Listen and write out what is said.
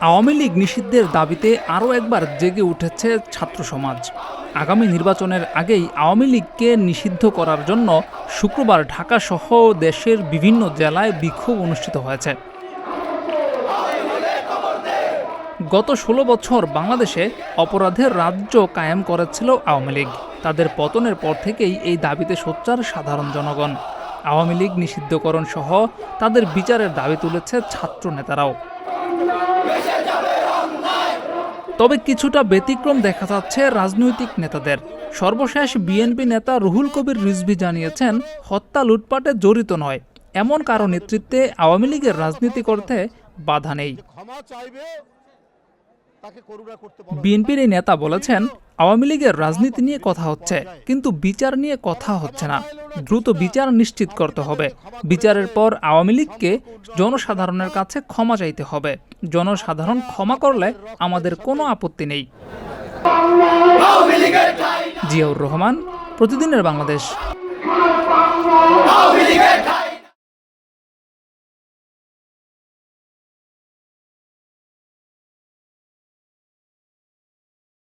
আওয়ামী লীগ নিষিদ্ধের দাবিতে আরও একবার জেগে উঠেছে ছাত্র সমাজ। আগামী নির্বাচনের আগেই আওয়ামী লীগকে নিষিদ্ধ করার জন্য শুক্রবার ঢাকাসহ দেশের বিভিন্ন জেলায় বিক্ষোভ অনুষ্ঠিত হয়েছে। গত ১৬ বছর বাংলাদেশে অপরাধের রাজ্য কায়েম করেছিল আওয়ামী লীগ। তাদের পতনের পর থেকেই এই দাবিতে সোচ্চার সাধারণ জনগণ। আওয়ামী লীগ নিষিদ্ধকরণ সহ তাদের বিচারের দাবি তুলেছে ছাত্র নেতারাও। তবে কিছুটা ব্যতিক্রম দেখা যাচ্ছে রাজনৈতিক নেতাদের। সর্বশেষ বিএনপি নেতা রুহুল কবির রিজভী জানিয়েছেন, হত্যা লুটপাটে জড়িত নয়, এমন কারো নেতৃত্বে আওয়ামী লীগের রাজনীতি করতে বাধা নেই। বিএনপির এই নেতা বলেছেন, আওয়ামী লীগের রাজনীতি নিয়ে কথা হচ্ছে, কিন্তু বিচার নিয়ে কথা হচ্ছে না। দ্রুত বিচার নিশ্চিত করতে হবে। বিচারের পর আওয়ামী লীগকে জনসাধারণের কাছে ক্ষমা চাইতে হবে। জনসাধারণ ক্ষমা করলে আমাদের কোনো আপত্তি নেই। জিয়াউর রহমান, প্রতিদিনের বাংলাদেশ।